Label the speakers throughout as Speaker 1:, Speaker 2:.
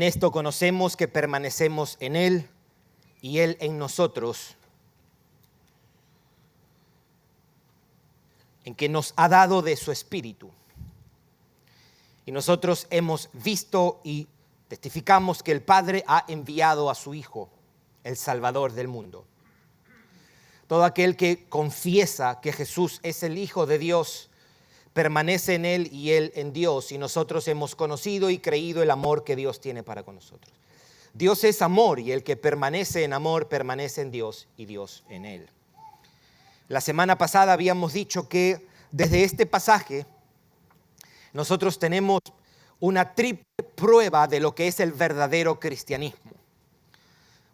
Speaker 1: En esto conocemos que permanecemos en Él y Él en nosotros, en que nos ha dado de su Espíritu. Y nosotros hemos visto y testificamos que el Padre ha enviado a su Hijo, el Salvador del mundo. Todo aquel que confiesa que Jesús es el Hijo de Dios, permanece en Él y Él en Dios. Y nosotros hemos conocido y creído el amor que Dios tiene para con nosotros. Dios es amor y el que permanece en amor permanece en Dios y Dios en Él. La semana pasada habíamos dicho que desde este pasaje nosotros tenemos una triple prueba de lo que es el verdadero cristianismo.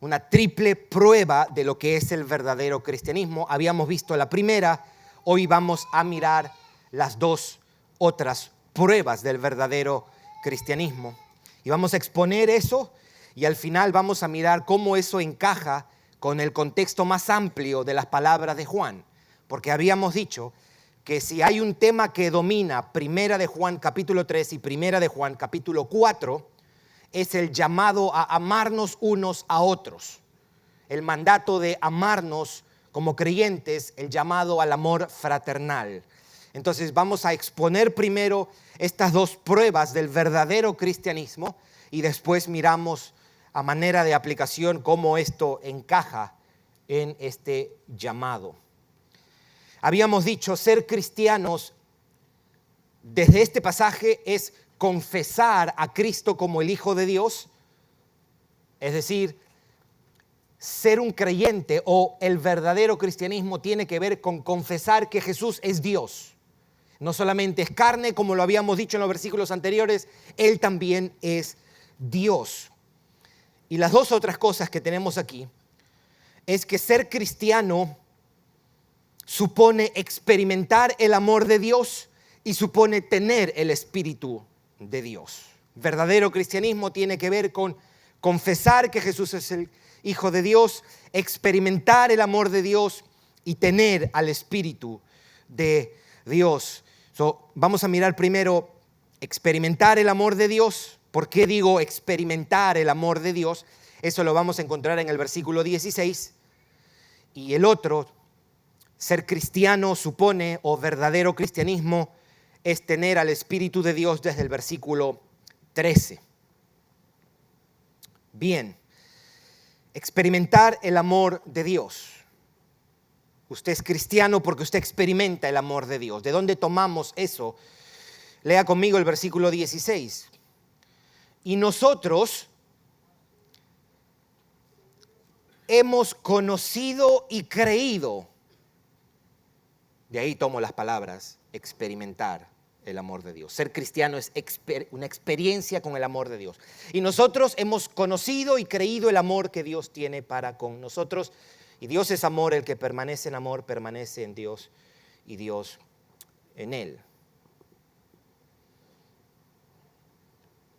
Speaker 1: Una triple prueba de lo que es el verdadero cristianismo. Habíamos visto la primera, hoy vamos a mirar las dos otras pruebas del verdadero cristianismo. Y vamos a exponer eso y al final vamos a mirar cómo eso encaja con el contexto más amplio de las palabras de Juan. Porque habíamos dicho que si hay un tema que domina Primera de Juan capítulo 3 y Primera de Juan capítulo 4, es el llamado a amarnos unos a otros. El mandato de amarnos como creyentes, el llamado al amor fraternal. Entonces vamos a exponer primero estas dos pruebas del verdadero cristianismo y después miramos a manera de aplicación cómo esto encaja en este llamado. Habíamos dicho, ser cristianos desde este pasaje es confesar a Cristo como el Hijo de Dios, es decir, ser un creyente o el verdadero cristianismo tiene que ver con confesar que Jesús es Dios. No solamente es carne, como lo habíamos dicho en los versículos anteriores, Él también es Dios. Y las dos otras cosas que tenemos aquí es que ser cristiano supone experimentar el amor de Dios y supone tener el Espíritu de Dios. Verdadero cristianismo tiene que ver con confesar que Jesús es el Hijo de Dios, experimentar el amor de Dios y tener al Espíritu de Dios. Vamos a mirar primero experimentar el amor de Dios. ¿Por qué digo experimentar el amor de Dios? Eso lo vamos a encontrar en el versículo 16. Y el otro, ser cristiano supone, o verdadero cristianismo, es tener al Espíritu de Dios desde el versículo 13. Bien, experimentar el amor de Dios. Usted es cristiano porque usted experimenta el amor de Dios. ¿De dónde tomamos eso? Lea conmigo el versículo 16. Y nosotros hemos conocido y creído. De ahí tomo las palabras, experimentar el amor de Dios. Ser cristiano es una experiencia con el amor de Dios. Y nosotros hemos conocido y creído el amor que Dios tiene para con nosotros. Y Dios es amor, el que permanece en amor, permanece en Dios y Dios en Él.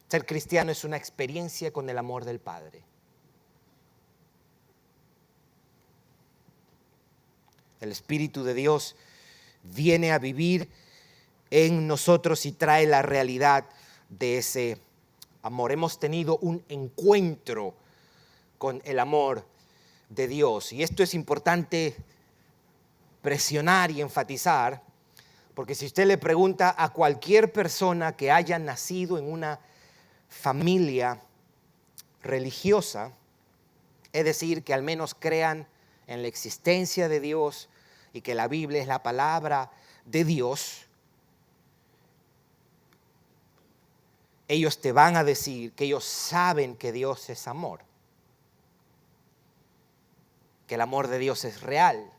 Speaker 1: Ser cristiano es una experiencia con el amor del Padre. El Espíritu de Dios viene a vivir en nosotros y trae la realidad de ese amor. Hemos tenido un encuentro con el amor de Dios. Y esto es importante presionar y enfatizar, porque si usted le pregunta a cualquier persona que haya nacido en una familia religiosa, es decir, que al menos crean en la existencia de Dios y que la Biblia es la palabra de Dios, ellos te van a decir que ellos saben que Dios es amor, que el amor de Dios es real.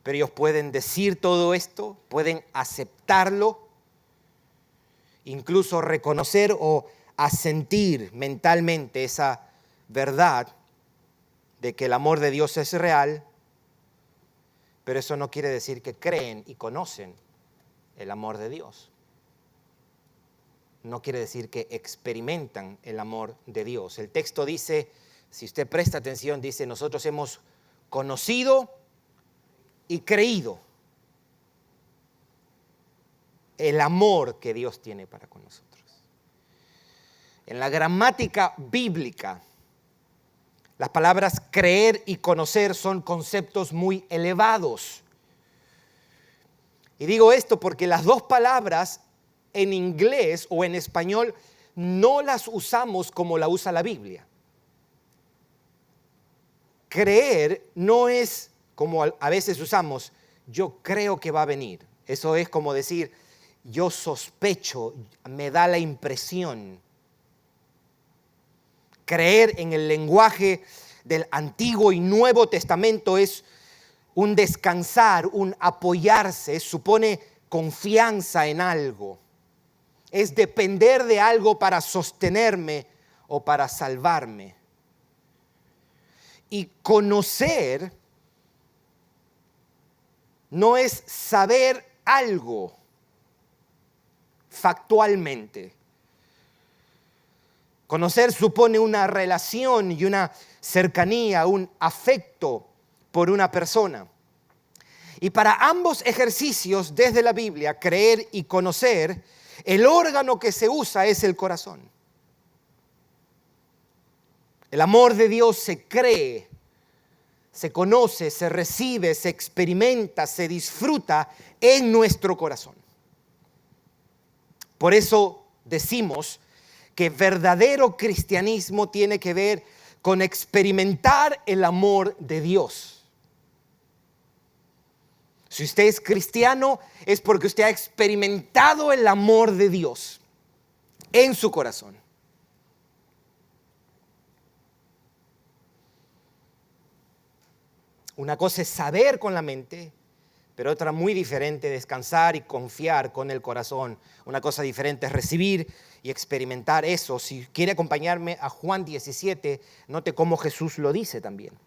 Speaker 1: Pero ellos pueden decir todo esto, pueden aceptarlo, incluso reconocer o asentir mentalmente esa verdad de que el amor de Dios es real, pero eso no quiere decir que creen y conocen el amor de Dios. No quiere decir que experimentan el amor de Dios. El texto dice, si usted presta atención, dice, nosotros hemos conocido y creído el amor que Dios tiene para con nosotros. En la gramática bíblica, las palabras creer y conocer son conceptos muy elevados. Y digo esto porque las dos palabras en inglés o en español no las usamos como la usa la Biblia. Creer no es como a veces usamos, yo creo que va a venir. Eso es como decir, yo sospecho, me da la impresión. Creer en el lenguaje del Antiguo y Nuevo Testamento es un descansar, un apoyarse, supone confianza en algo. Es depender de algo para sostenerme o para salvarme. Y conocer no es saber algo factualmente. Conocer supone una relación y una cercanía, un afecto por una persona. Y para ambos ejercicios desde la Biblia, creer y conocer, el órgano que se usa es el corazón. El amor de Dios se cree, se conoce, se recibe, se experimenta, se disfruta en nuestro corazón. Por eso decimos que verdadero cristianismo tiene que ver con experimentar el amor de Dios. Si usted es cristiano, es porque usted ha experimentado el amor de Dios en su corazón. Una cosa es saber con la mente, pero otra muy diferente, descansar y confiar con el corazón. Una cosa diferente es recibir y experimentar eso. Si quiere acompañarme a Juan 17, note cómo Jesús lo dice también.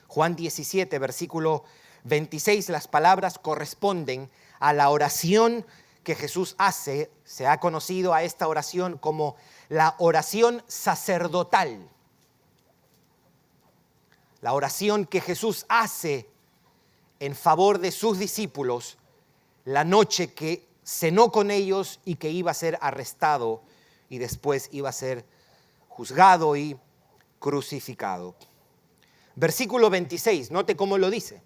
Speaker 1: Juan 17, versículo 26, las palabras corresponden a la oración que Jesús hace. Se ha conocido a esta oración como la oración sacerdotal. La oración que Jesús hace en favor de sus discípulos la noche que cenó con ellos y que iba a ser arrestado y después iba a ser juzgado y crucificado. Versículo 26, note cómo lo dice.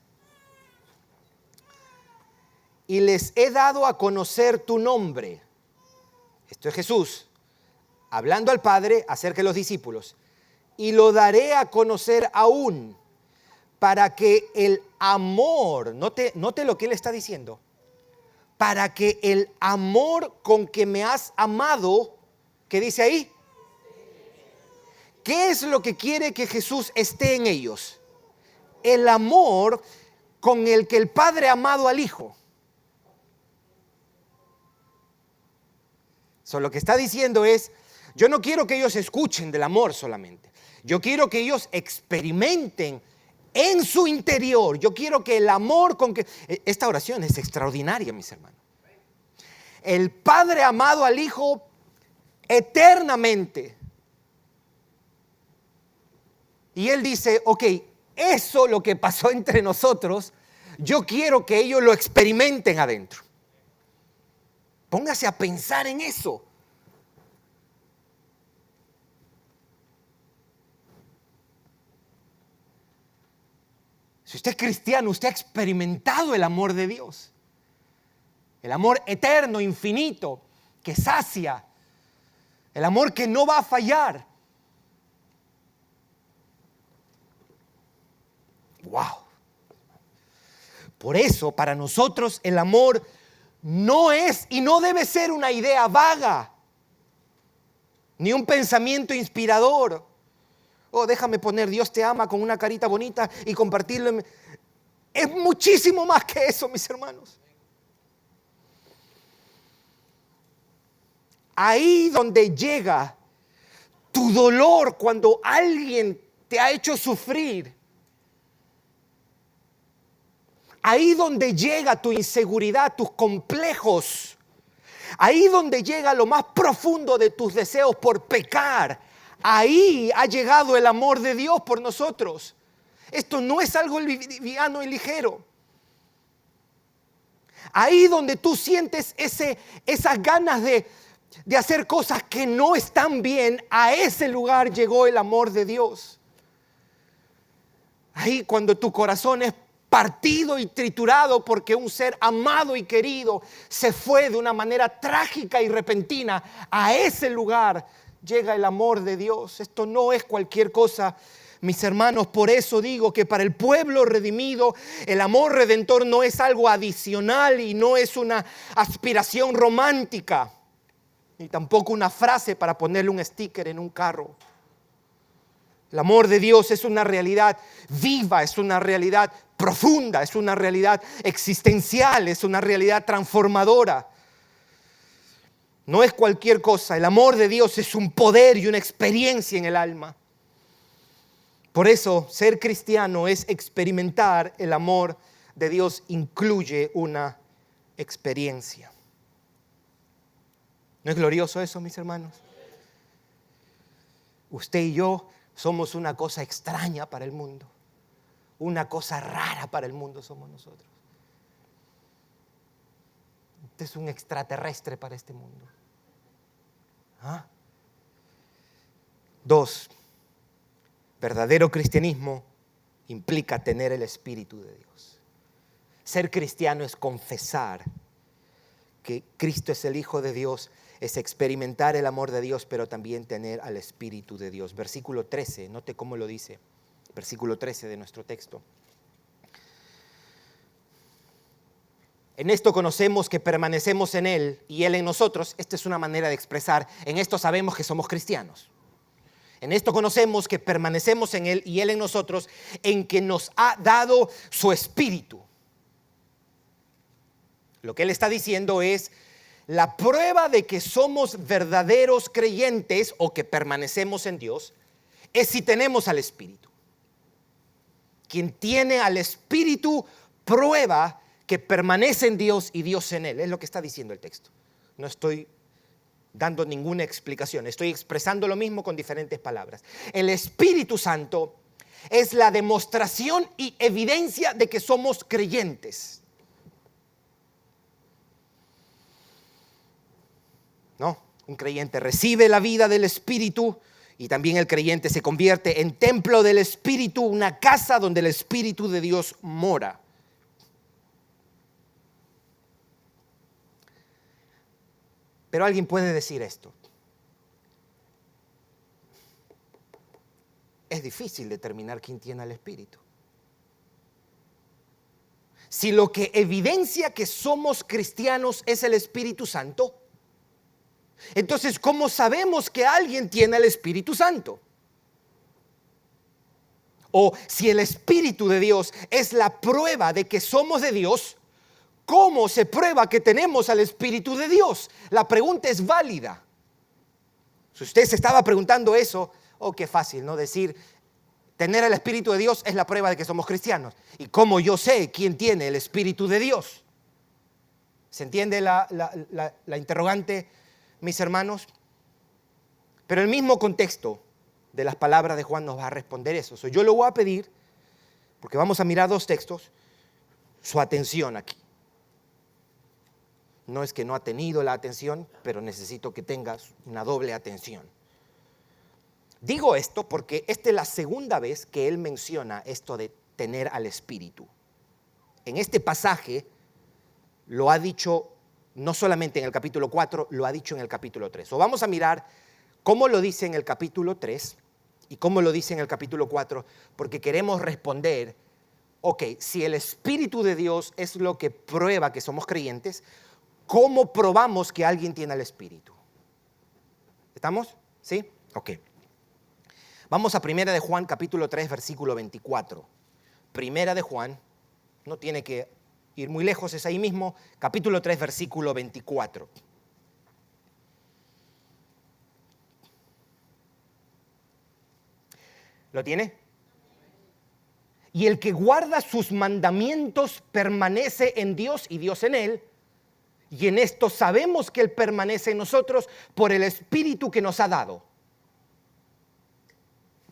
Speaker 1: Y les he dado a conocer tu nombre. Esto es Jesús hablando al Padre acerca de los discípulos. Y lo daré a conocer aún para que el amor, note lo que él está diciendo, para que el amor con que me has amado, ¿qué dice ahí? ¿Qué es lo que quiere que Jesús esté en ellos? El amor con el que el Padre ha amado al Hijo. Lo que está diciendo es, yo no quiero que ellos escuchen del amor solamente. Yo quiero que ellos experimenten en su interior. Yo quiero que el amor con que... Esta oración es extraordinaria, mis hermanos. El Padre amado al Hijo eternamente. Y Él dice, ok, eso lo que pasó entre nosotros, yo quiero que ellos lo experimenten adentro. Póngase a pensar en eso. Si usted es cristiano, usted ha experimentado el amor de Dios. El amor eterno, infinito, que sacia. El amor que no va a fallar. ¡Wow! Por eso, para nosotros, el amor no es y no debe ser una idea vaga, ni un pensamiento inspirador. Oh, déjame poner Dios te ama con una carita bonita y compartirlo. Es muchísimo más que eso, mis hermanos. Ahí donde llega tu dolor cuando alguien te ha hecho sufrir. Ahí donde llega tu inseguridad, tus complejos. Ahí donde llega lo más profundo de tus deseos por pecar. Ahí ha llegado el amor de Dios por nosotros. Esto no es algo liviano y ligero. Ahí donde tú sientes esas ganas de de hacer cosas que no están bien, a ese lugar llegó el amor de Dios. Ahí cuando tu corazón es partido y triturado porque un ser amado y querido se fue de una manera trágica y repentina, a ese lugar llega el amor de Dios. Esto no es cualquier cosa, mis hermanos. Por eso digo que para el pueblo redimido el amor redentor no es algo adicional y no es una aspiración romántica, ni tampoco una frase para ponerle un sticker en un carro. El amor de Dios es una realidad viva, es una realidad profunda, es una realidad existencial, es una realidad transformadora. No es cualquier cosa. El amor de Dios es un poder y una experiencia en el alma. Por eso, ser cristiano es experimentar el amor de Dios, incluye una experiencia. ¿No es glorioso eso, mis hermanos? Usted y yo somos una cosa extraña para el mundo. Una cosa rara para el mundo somos nosotros. Usted es un extraterrestre para este mundo. ¿Ah? 2. Verdadero cristianismo implica tener el Espíritu de Dios. Ser cristiano es confesar que Cristo es el Hijo de Dios, es experimentar el amor de Dios, pero también tener al Espíritu de Dios. Versículo 13, note cómo lo dice. Versículo 13 de nuestro texto. En esto conocemos que permanecemos en Él y Él en nosotros. Esta es una manera de expresar, en esto sabemos que somos cristianos. En esto conocemos que permanecemos en Él y Él en nosotros, en que nos ha dado su Espíritu. Lo que Él está diciendo es, la prueba de que somos verdaderos creyentes o que permanecemos en Dios es si tenemos al Espíritu. Quien tiene al Espíritu prueba que permanece en Dios y Dios en Él. Es lo que está diciendo el texto. No estoy dando ninguna explicación. Estoy expresando lo mismo con diferentes palabras. El Espíritu Santo es la demostración y evidencia de que somos creyentes. ¿No? Un creyente recibe la vida del Espíritu y también el creyente se convierte en templo del Espíritu, una casa donde el Espíritu de Dios mora. Pero alguien puede decir esto. Es difícil determinar quién tiene el Espíritu. Si lo que evidencia que somos cristianos es el Espíritu Santo, entonces, ¿cómo sabemos que alguien tiene el Espíritu Santo? O si el Espíritu de Dios es la prueba de que somos de Dios, ¿cómo se prueba que tenemos al Espíritu de Dios? La pregunta es válida. Si usted se estaba preguntando eso, qué fácil, ¿no? Decir, tener el Espíritu de Dios es la prueba de que somos cristianos. ¿Y cómo yo sé quién tiene el Espíritu de Dios? ¿Se entiende la interrogante, mis hermanos? Pero el mismo contexto de las palabras de Juan nos va a responder eso. Yo le voy a pedir, porque vamos a mirar 2 textos, su atención aquí. No es que no ha tenido la atención, pero necesito que tengas una doble atención. Digo esto porque esta es la segunda vez que él menciona esto de tener al Espíritu. En este pasaje lo ha dicho no solamente en el capítulo 4, lo ha dicho en el capítulo 3. Vamos a mirar cómo lo dice en el capítulo 3 y cómo lo dice en el capítulo 4, porque queremos responder, si el Espíritu de Dios es lo que prueba que somos creyentes, ¿cómo probamos que alguien tiene el Espíritu? ¿Estamos? ¿Sí? Ok. Vamos a 1 de Juan, capítulo 3, versículo 24. 1 de Juan, no tiene que ir muy lejos, es ahí mismo, capítulo 3, versículo 24. ¿Lo tiene? Y el que guarda sus mandamientos permanece en Dios y Dios en él. Y en esto sabemos que Él permanece en nosotros por el Espíritu que nos ha dado.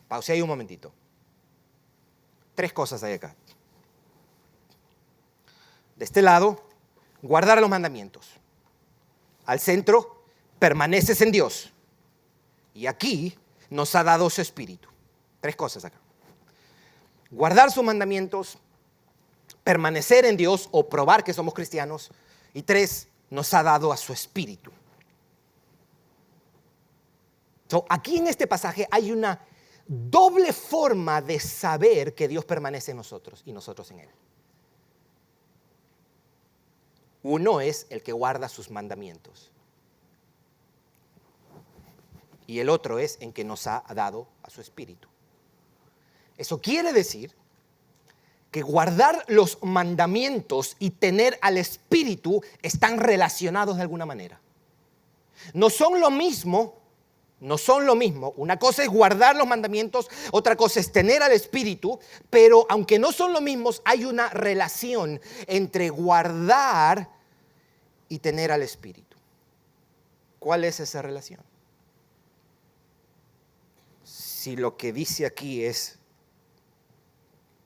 Speaker 1: Pause ahí un momentito. 3 cosas hay acá. De este lado, guardar los mandamientos. Al centro, permaneces en Dios y aquí nos ha dado su Espíritu. 3 cosas acá. Guardar sus mandamientos, permanecer en Dios o probar que somos cristianos. Y 3, nos ha dado a su Espíritu. Aquí en este pasaje hay una doble forma de saber que Dios permanece en nosotros y nosotros en Él. Uno es el que guarda sus mandamientos. Y el otro es en que nos ha dado a su Espíritu. Eso quiere decir que guardar los mandamientos y tener al Espíritu están relacionados de alguna manera. No son lo mismo. Una cosa es guardar los mandamientos, otra cosa es tener al Espíritu, pero aunque no son lo mismos, hay una relación entre guardar y tener al Espíritu. ¿Cuál es esa relación? Si lo que dice aquí es,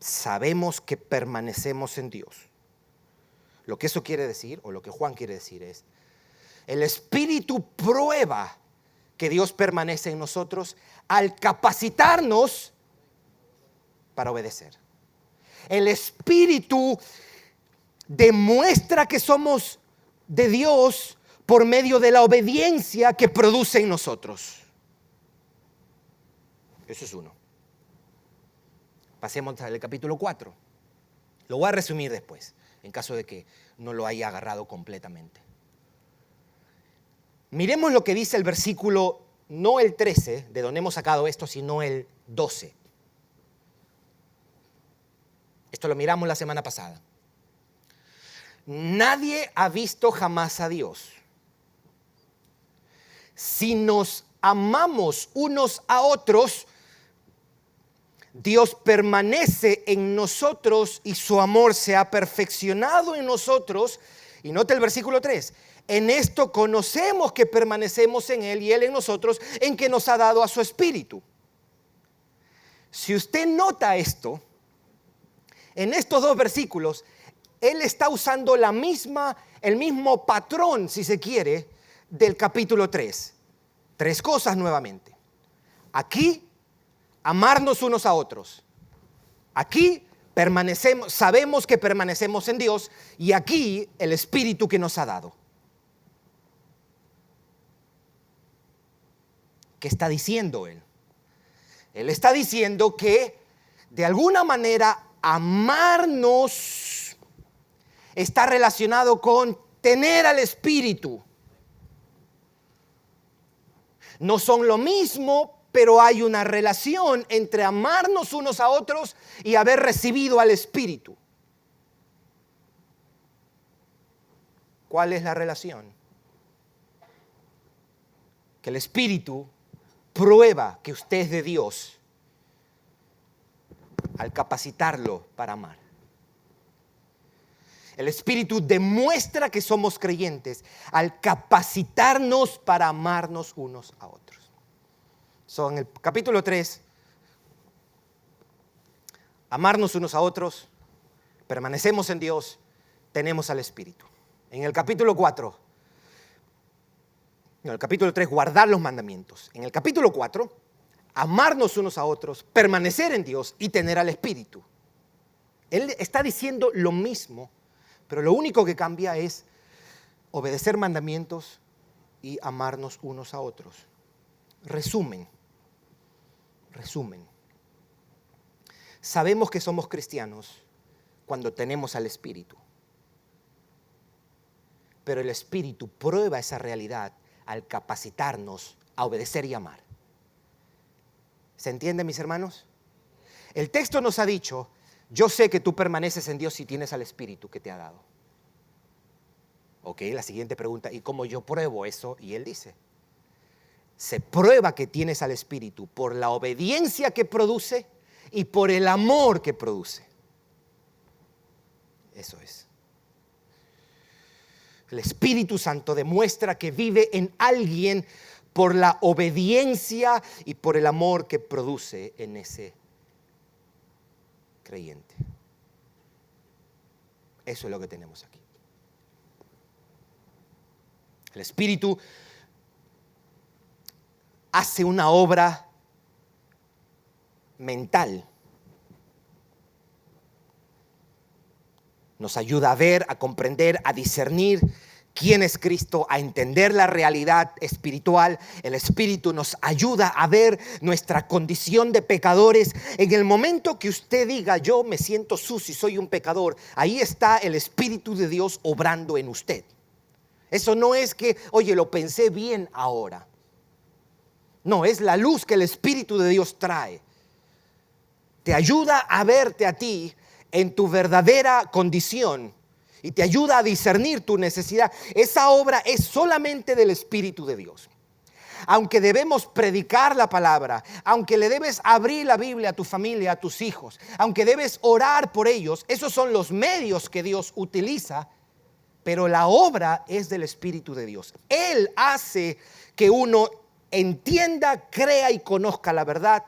Speaker 1: sabemos que permanecemos en Dios, lo que eso quiere decir, o lo que Juan quiere decir es, el Espíritu prueba que Dios permanece en nosotros al capacitarnos para obedecer. El Espíritu demuestra que somos de Dios por medio de la obediencia que produce en nosotros. Eso es uno. Pasemos al capítulo 4. Lo voy a resumir después, en caso de que no lo haya agarrado completamente. Miremos lo que dice el versículo, no el 13, de donde hemos sacado esto, sino el 12. Esto lo miramos la semana pasada. Nadie ha visto jamás a Dios. Si nos amamos unos a otros, Dios permanece en nosotros y su amor se ha perfeccionado en nosotros. Y note el versículo 3. En esto conocemos que permanecemos en Él y Él en nosotros, en que nos ha dado a su Espíritu. Si usted nota esto, en estos 2 versículos, Él está usando el mismo patrón, si se quiere, del capítulo 3. 3 cosas nuevamente. Aquí, amarnos unos a otros. Aquí, sabemos que permanecemos en Dios, y aquí el Espíritu que nos ha dado. ¿Qué está diciendo Él? Él está diciendo que de alguna manera amarnos está relacionado con tener al Espíritu. No son lo mismo, pero hay una relación entre amarnos unos a otros y haber recibido al Espíritu. ¿Cuál es la relación? Que el Espíritu prueba que usted es de Dios al capacitarlo para amar. El Espíritu demuestra que somos creyentes al capacitarnos para amarnos unos a otros. En el capítulo 3, amarnos unos a otros, permanecemos en Dios, tenemos al Espíritu. En el capítulo 3, guardar los mandamientos. En el capítulo 4, amarnos unos a otros, permanecer en Dios y tener al Espíritu. Él está diciendo lo mismo, pero lo único que cambia es obedecer mandamientos y amarnos unos a otros. Resumen. Sabemos que somos cristianos cuando tenemos al Espíritu. Pero el Espíritu prueba esa realidad al capacitarnos a obedecer y amar. ¿Se entiende, mis hermanos? El texto nos ha dicho, yo sé que tú permaneces en Dios si tienes al Espíritu que te ha dado. Ok, la siguiente pregunta, ¿y cómo yo pruebo eso? Y él dice, se prueba que tienes al Espíritu por la obediencia que produce y por el amor que produce. Eso es. El Espíritu Santo demuestra que vive en alguien por la obediencia y por el amor que produce en ese creyente. Eso es lo que tenemos aquí. El Espíritu hace una obra mental. Nos ayuda a ver, a comprender, a discernir quién es Cristo, a entender la realidad espiritual. El Espíritu nos ayuda a ver nuestra condición de pecadores. En el momento que usted diga, yo me siento sucio y soy un pecador, ahí está el Espíritu de Dios obrando en usted. Eso no es que, oye, lo pensé bien ahora. No, es la luz que el Espíritu de Dios trae. Te ayuda a verte a ti en tu verdadera condición y te ayuda a discernir tu necesidad. Esa obra es solamente del Espíritu de Dios. Aunque debemos predicar la palabra, aunque le debes abrir la Biblia a tu familia, a tus hijos, aunque debes orar por ellos, esos son los medios que Dios utiliza, pero la obra es del Espíritu de Dios. Él hace que uno entienda, crea y conozca la verdad,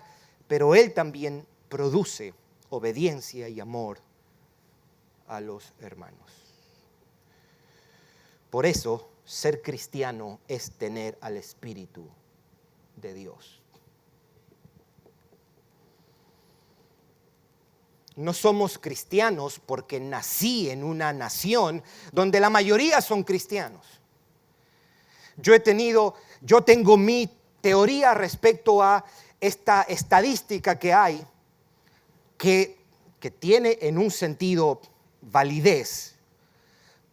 Speaker 1: pero Él también produce obediencia y amor a los hermanos. Por eso, ser cristiano es tener al Espíritu de Dios. No somos cristianos porque nací en una nación donde la mayoría son cristianos. Yo tengo mi teoría respecto a esta estadística que hay, que tiene en un sentido validez,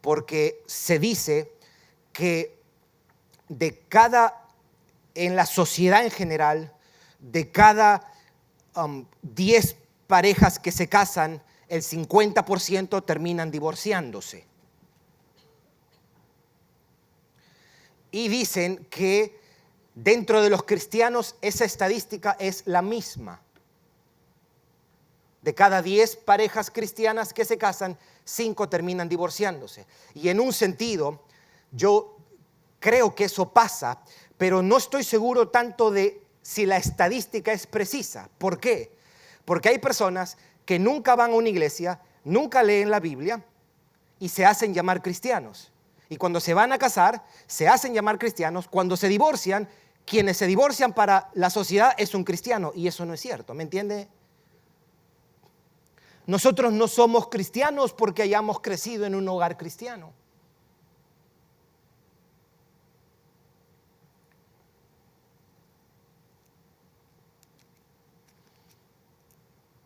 Speaker 1: porque se dice que en la sociedad en general, de cada 10 parejas que se casan, el 50% terminan divorciándose. Y dicen que dentro de los cristianos esa estadística es la misma. De cada 10 parejas cristianas que se casan, 5 terminan divorciándose. Y en un sentido, yo creo que eso pasa, pero no estoy seguro tanto de si la estadística es precisa. ¿Por qué? Porque hay personas que nunca van a una iglesia, nunca leen la Biblia y se hacen llamar cristianos. Y cuando se van a casar, se hacen llamar cristianos. Cuando se divorcian, quienes se divorcian para la sociedad es un cristiano. Y eso no es cierto, ¿me entiende? Nosotros no somos cristianos porque hayamos crecido en un hogar cristiano.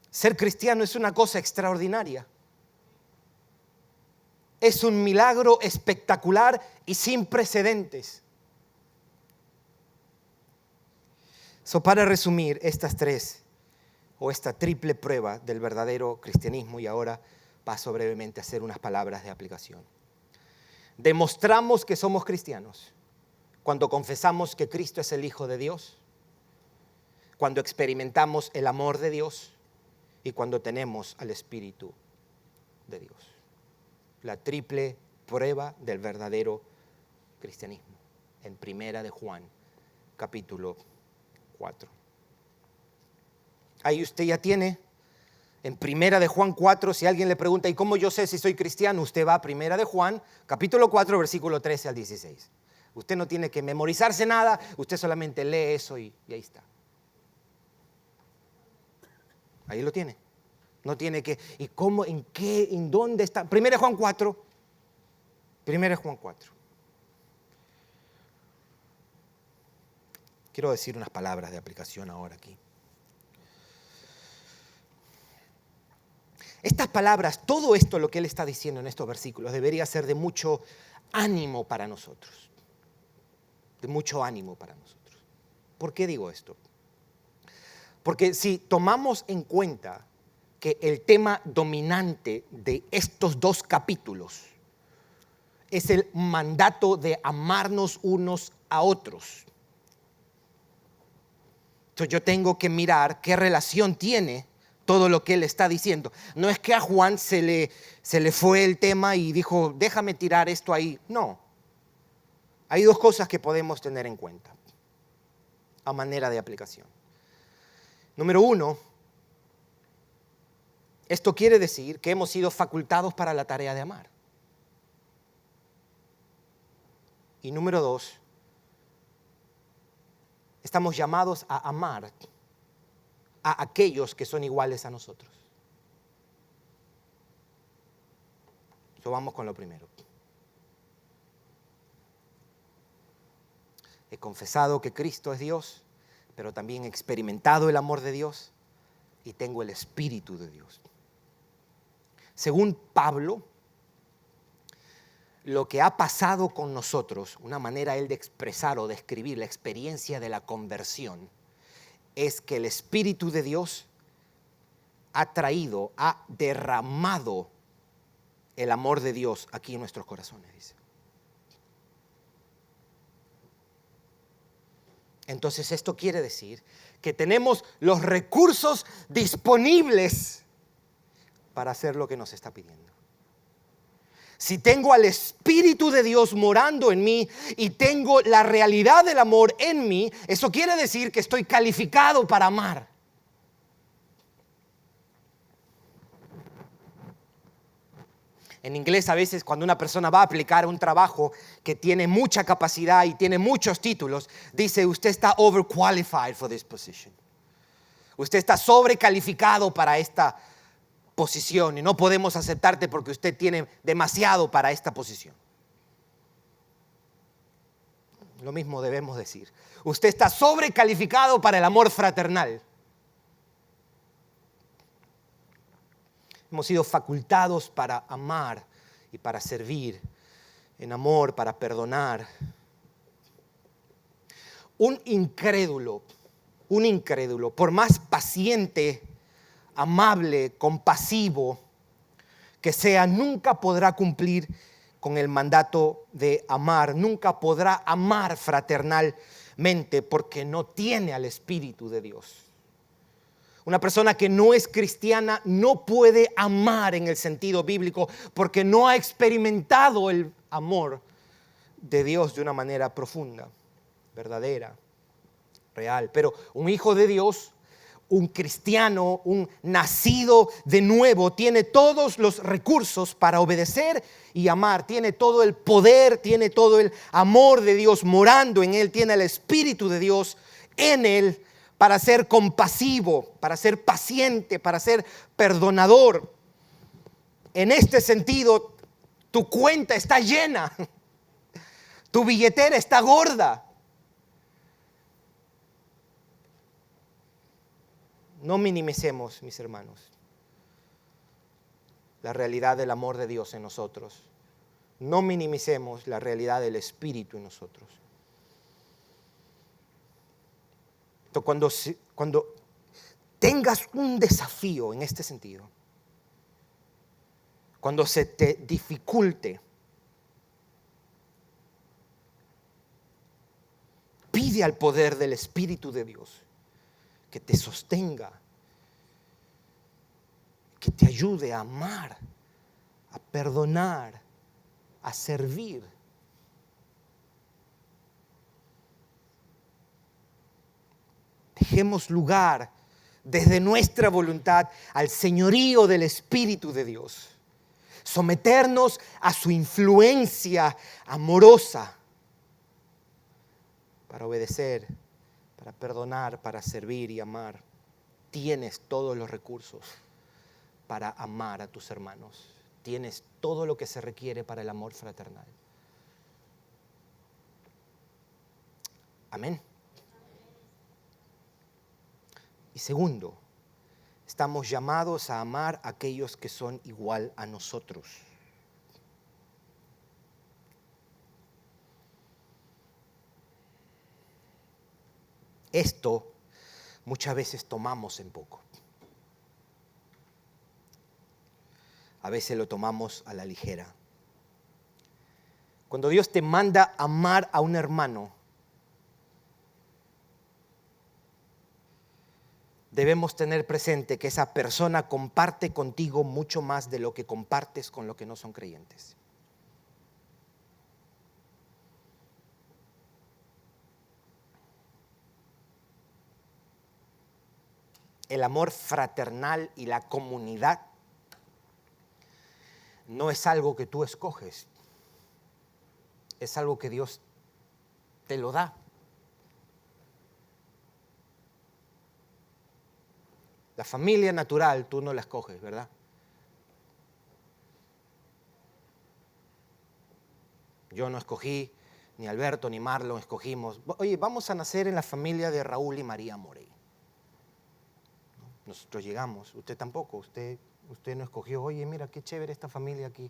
Speaker 1: Ser cristiano es una cosa extraordinaria. Es un milagro espectacular y sin precedentes. Para resumir estas tres o esta triple prueba del verdadero cristianismo, y ahora paso brevemente a hacer unas palabras de aplicación. Demostramos que somos cristianos cuando confesamos que Cristo es el Hijo de Dios, cuando experimentamos el amor de Dios y cuando tenemos al Espíritu de Dios. La triple prueba del verdadero cristianismo, en Primera de Juan, capítulo 4. Ahí usted ya tiene, en Primera de Juan 4, si alguien le pregunta, ¿y cómo yo sé si soy cristiano? Usted va a Primera de Juan, capítulo 4, versículo 13 al 16. Usted no tiene que memorizarse nada, usted solamente lee eso y ahí está. Ahí lo tiene. No tiene que, ¿y cómo, en qué, en dónde está? Primera de Juan 4. Primera de Juan 4. Quiero decir unas palabras de aplicación ahora aquí. Estas palabras, todo esto lo que él está diciendo en estos versículos debería ser de mucho ánimo para nosotros. De mucho ánimo para nosotros. ¿Por qué digo esto? Porque si tomamos en cuenta que el tema dominante de estos dos capítulos es el mandato de amarnos unos a otros. Entonces yo tengo que mirar qué relación tiene todo lo que él está diciendo. No es que a Juan se le fue el tema y dijo, déjame tirar esto ahí. No. Hay dos cosas que podemos tener en cuenta a manera de aplicación. Número uno, esto quiere decir que hemos sido facultados para la tarea de amar. Y número dos, Estamos llamados a amar a aquellos que son iguales a nosotros. So, vamos con lo primero. He confesado que Cristo es Dios, pero también he experimentado el amor de Dios y tengo el Espíritu de Dios. Según Pablo, lo que ha pasado con nosotros, una manera él de expresar o describir la experiencia de la conversión, es que el Espíritu de Dios ha derramado el amor de Dios aquí en nuestros corazones, dice. Entonces esto quiere decir que tenemos los recursos disponibles para hacer lo que nos está pidiendo. Si tengo al Espíritu de Dios morando en mí y tengo la realidad del amor en mí, eso quiere decir que estoy calificado para amar. En inglés a veces cuando una persona va a aplicar un trabajo que tiene mucha capacidad y tiene muchos títulos, dice usted está overqualified for this position. Usted está sobrecalificado para esta posición y no podemos aceptarte porque usted tiene demasiado para esta posición. Lo mismo debemos decir. Usted está sobrecalificado para el amor fraternal. Hemos sido facultados para amar y para servir, en amor, para perdonar. Un incrédulo, por más paciente, amable, compasivo que sea, nunca podrá cumplir con el mandato de amar, nunca podrá amar fraternalmente porque no tiene al Espíritu de Dios. Una persona que no es cristiana no puede amar en el sentido bíblico porque no ha experimentado el amor de Dios de una manera profunda, verdadera, real. Pero un hijo de Dios, un cristiano, un nacido de nuevo, tiene todos los recursos para obedecer y amar. Tiene todo el poder, tiene todo el amor de Dios morando en él, tiene el Espíritu de Dios en él, para ser compasivo, para ser paciente, para ser perdonador. En este sentido, tu cuenta está llena, tu billetera está gorda. No minimicemos, mis hermanos, la realidad del amor de Dios en nosotros. No minimicemos la realidad del Espíritu en nosotros. Cuando tengas un desafío en este sentido, cuando se te dificulte, pide al poder del Espíritu de Dios que te sostenga, que te ayude a amar, a perdonar, a servir. Dejemos lugar desde nuestra voluntad al señorío del Espíritu de Dios. Someternos a su influencia amorosa para obedecer, para perdonar, para servir y amar. Tienes todos los recursos para amar a tus hermanos. Tienes todo lo que se requiere para el amor fraternal. Amén. Y segundo, estamos llamados a amar a aquellos que son igual a nosotros. Esto muchas veces tomamos en poco. A veces lo tomamos a la ligera. Cuando Dios te manda amar a un hermano, debemos tener presente que esa persona comparte contigo mucho más de lo que compartes con los que no son creyentes. El amor fraternal y la comunidad no es algo que tú escoges, es algo que Dios te lo da. La familia natural tú no la escoges, ¿verdad? Yo no escogí, ni Alberto ni Marlon escogimos. Oye, vamos a nacer en la familia de Raúl y María Morey. Nosotros llegamos, usted tampoco, usted no escogió, oye, mira qué chévere esta familia aquí.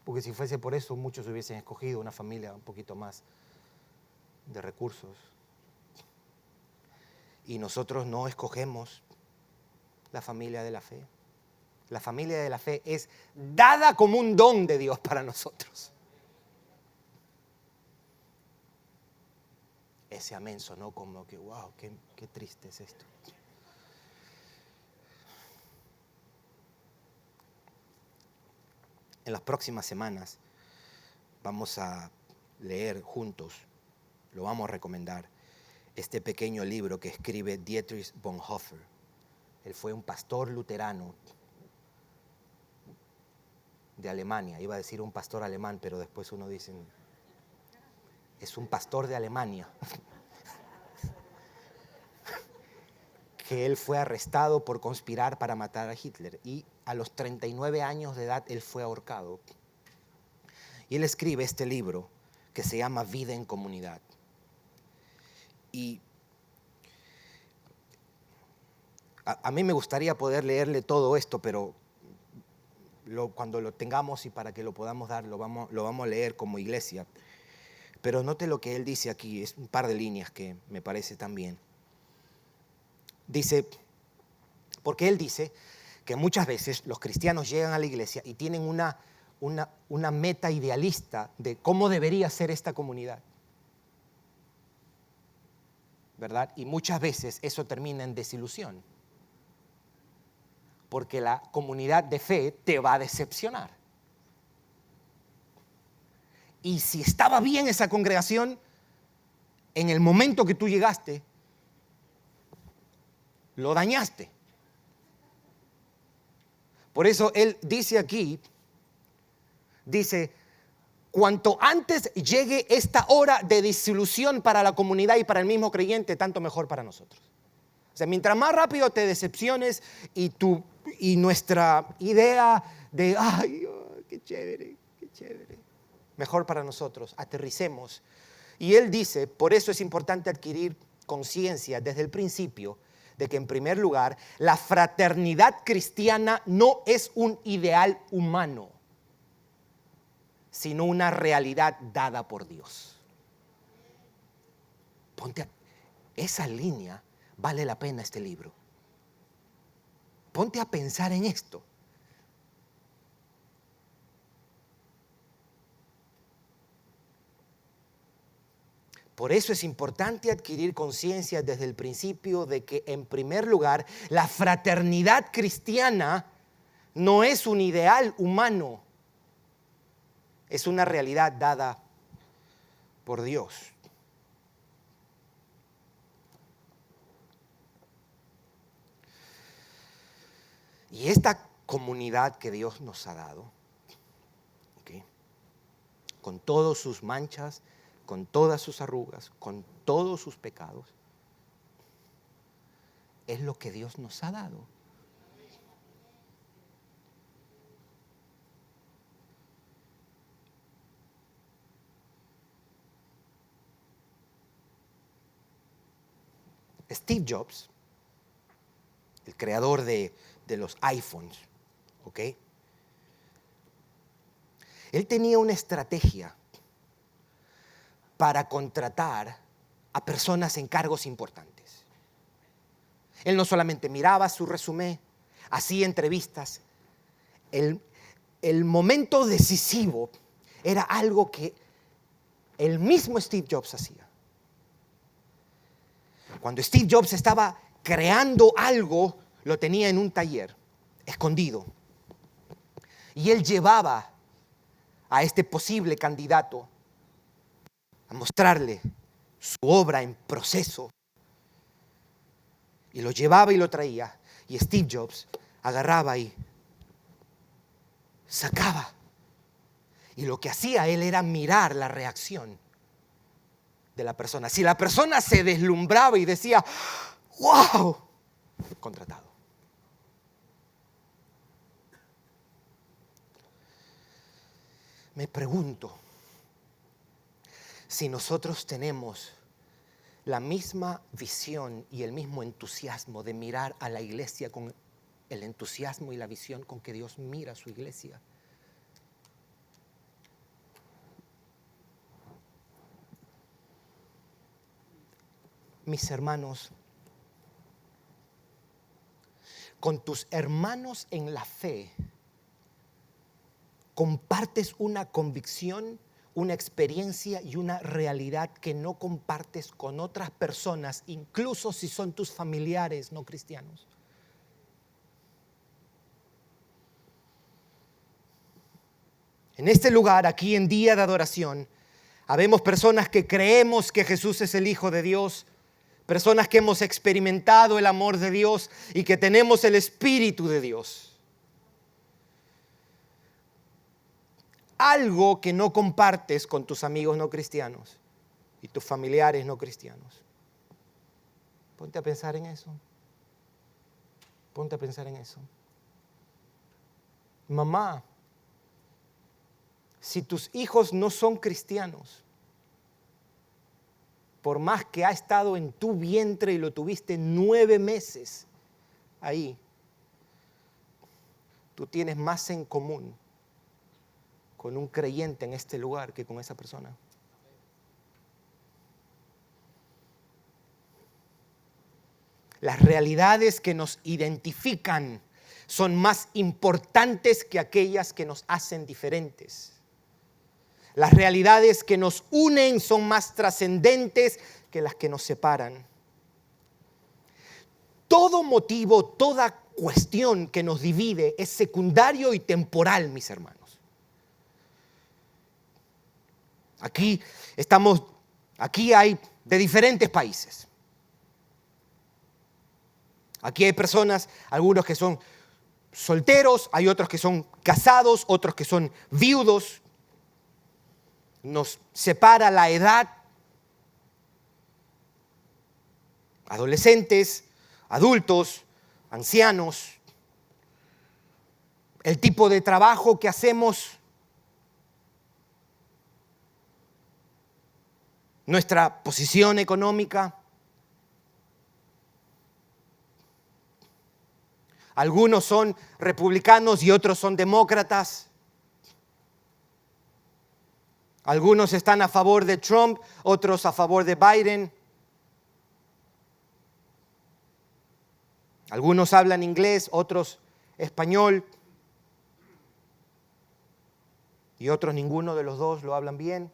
Speaker 1: Porque si fuese por eso, muchos hubiesen escogido una familia un poquito más de recursos. Y nosotros no escogemos la familia de la fe. La familia de la fe es dada como un don de Dios para nosotros. Ese amén sonó como que, wow, qué triste es esto. En las próximas semanas vamos a leer juntos, lo vamos a recomendar, este pequeño libro que escribe Dietrich Bonhoeffer. Él fue un pastor luterano de Alemania. Iba a decir un pastor alemán, pero después uno dice, es un pastor de Alemania. Que él fue arrestado por conspirar para matar a Hitler y a los 39 años de edad él fue ahorcado. Y él escribe este libro que se llama Vida en Comunidad. Y a mí me gustaría poder leerle todo esto, pero cuando lo tengamos y para que lo podamos dar, lo vamos a leer como iglesia. Pero note lo que él dice aquí, es un par de líneas que me parece tan bien. Dice, porque él dice que muchas veces los cristianos llegan a la iglesia y tienen una meta idealista de cómo debería ser esta comunidad, ¿verdad? Y muchas veces eso termina en desilusión, porque la comunidad de fe te va a decepcionar. Y si estaba bien esa congregación, en el momento que tú llegaste, lo dañaste. Por eso él dice aquí, dice, cuanto antes llegue esta hora de desilusión para la comunidad y para el mismo creyente, tanto mejor para nosotros. O sea, mientras más rápido te decepciones y nuestra idea de, ay, oh, qué chévere, mejor para nosotros, aterricemos. Y él dice, por eso es importante adquirir conciencia desde el principio de que en primer lugar, la fraternidad cristiana no es un ideal humano, sino una realidad dada por Dios. Esa línea vale la pena este libro. Ponte a pensar en esto. Por eso es importante adquirir conciencia desde el principio de que, en primer lugar, la fraternidad cristiana no es un ideal humano, es una realidad dada por Dios. Y esta comunidad que Dios nos ha dado, ¿okay?, con todas sus manchas, con todas sus arrugas, con todos sus pecados, es lo que Dios nos ha dado. Steve Jobs, el creador de los iPhones, ¿ok? Él tenía una estrategia para contratar a personas en cargos importantes. Él no solamente miraba su resumen, hacía entrevistas. El momento decisivo era algo que el mismo Steve Jobs hacía. Cuando Steve Jobs estaba creando algo, lo tenía en un taller, escondido. Y él llevaba a este posible candidato a mostrarle su obra en proceso. Y lo llevaba y lo traía. Y Steve Jobs agarraba y sacaba. Y lo que hacía él era mirar la reacción de la persona. Si la persona se deslumbraba y decía, ¡wow!, contratado. Me pregunto si nosotros tenemos la misma visión y el mismo entusiasmo de mirar a la iglesia con el entusiasmo y la visión con que Dios mira a su iglesia. Mis hermanos, con tus hermanos en la fe, compartes una convicción, una experiencia y una realidad que no compartes con otras personas, incluso si son tus familiares no cristianos. En este lugar, aquí en día de adoración, habemos personas que creemos que Jesús es el Hijo de Dios, personas que hemos experimentado el amor de Dios y que tenemos el Espíritu de Dios. Algo que no compartes con tus amigos no cristianos y tus familiares no cristianos. Ponte a pensar en eso. Ponte a pensar en eso. Mamá, si tus hijos no son cristianos, por más que ha estado en tu vientre y lo tuviste 9 meses ahí, tú tienes más en común con un creyente en este lugar que con esa persona. Las realidades que nos identifican son más importantes que aquellas que nos hacen diferentes. Las realidades que nos unen son más trascendentes que las que nos separan. Todo motivo, toda cuestión que nos divide es secundario y temporal, mis hermanos. Aquí hay de diferentes países. Aquí hay personas, algunos que son solteros, hay otros que son casados, otros que son viudos. Nos separa la edad, adolescentes, adultos, ancianos, el tipo de trabajo que hacemos, nuestra posición económica. Algunos son republicanos y otros son demócratas. Algunos están a favor de Trump, otros a favor de Biden. Algunos hablan inglés, otros español. Y otros ninguno de los dos lo hablan bien.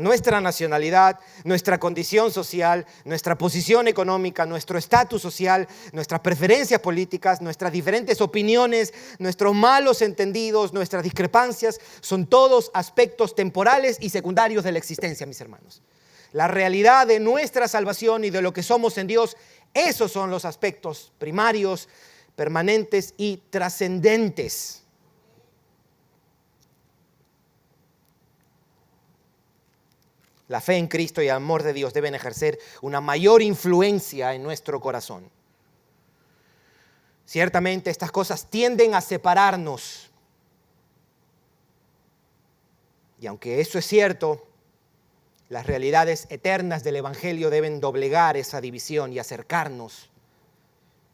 Speaker 1: Nuestra nacionalidad, nuestra condición social, nuestra posición económica, nuestro estatus social, nuestras preferencias políticas, nuestras diferentes opiniones, nuestros malos entendidos, nuestras discrepancias, son todos aspectos temporales y secundarios de la existencia, mis hermanos. La realidad de nuestra salvación y de lo que somos en Dios, esos son los aspectos primarios, permanentes y trascendentes. La fe en Cristo y el amor de Dios deben ejercer una mayor influencia en nuestro corazón. Ciertamente estas cosas tienden a separarnos. Y aunque eso es cierto, las realidades eternas del Evangelio deben doblegar esa división y acercarnos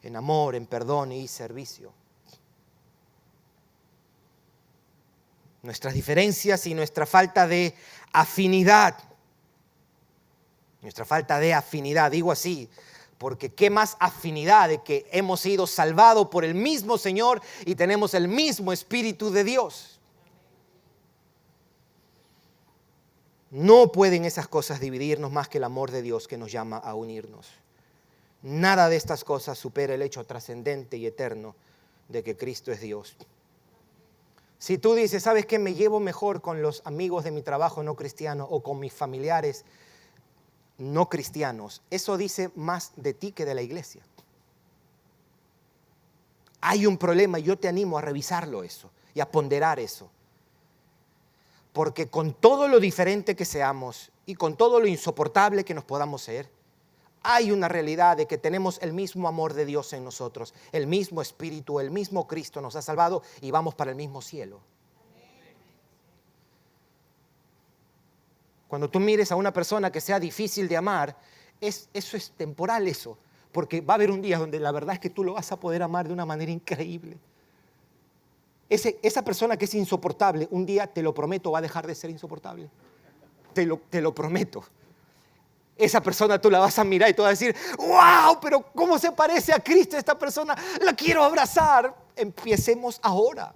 Speaker 1: en amor, en perdón y servicio. Nuestras diferencias y nuestra falta de afinidad. Nuestra falta de afinidad, digo así, porque qué más afinidad de que hemos sido salvados por el mismo Señor y tenemos el mismo Espíritu de Dios. No pueden esas cosas dividirnos más que el amor de Dios que nos llama a unirnos. Nada de estas cosas supera el hecho trascendente y eterno de que Cristo es Dios. Si tú dices, ¿sabes qué? Me llevo mejor con los amigos de mi trabajo no cristiano o con mis familiares no cristianos, eso dice más de ti que de la iglesia. Hay un problema y yo te animo a revisarlo eso y a ponderar eso. Porque con todo lo diferente que seamos y con todo lo insoportable que nos podamos ser, hay una realidad de que tenemos el mismo amor de Dios en nosotros, el mismo Espíritu, el mismo Cristo nos ha salvado y vamos para el mismo cielo. Cuando tú mires a una persona que sea difícil de amar, eso es temporal eso, porque va a haber un día donde la verdad es que tú lo vas a poder amar de una manera increíble. Esa persona que es insoportable, un día, te lo prometo, va a dejar de ser insoportable. Te lo prometo. Esa persona tú la vas a mirar y tú vas a decir, wow, pero ¿cómo se parece a Cristo esta persona? La quiero abrazar. Empecemos ahora.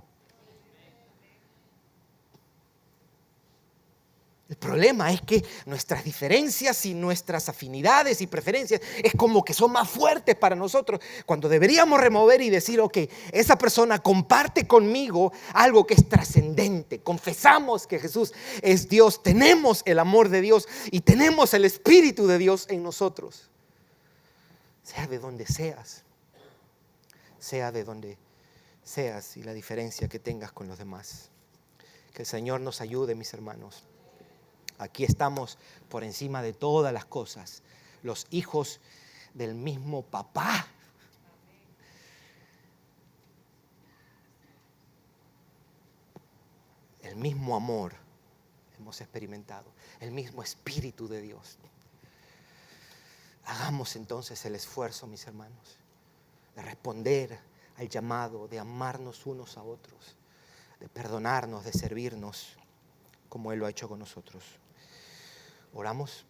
Speaker 1: El problema es que nuestras diferencias y nuestras afinidades y preferencias es como que son más fuertes para nosotros, cuando deberíamos remover y decir, ok, esa persona comparte conmigo algo que es trascendente. Confesamos que Jesús es Dios, tenemos el amor de Dios y tenemos el Espíritu de Dios en nosotros. Sea de donde seas, sea de donde seas y la diferencia que tengas con los demás. Que el Señor nos ayude, mis hermanos. Aquí estamos por encima de todas las cosas, los hijos del mismo papá. El mismo amor hemos experimentado, el mismo Espíritu de Dios. Hagamos entonces el esfuerzo, mis hermanos, de responder al llamado, de amarnos unos a otros, de perdonarnos, de servirnos como Él lo ha hecho con nosotros. Oramos.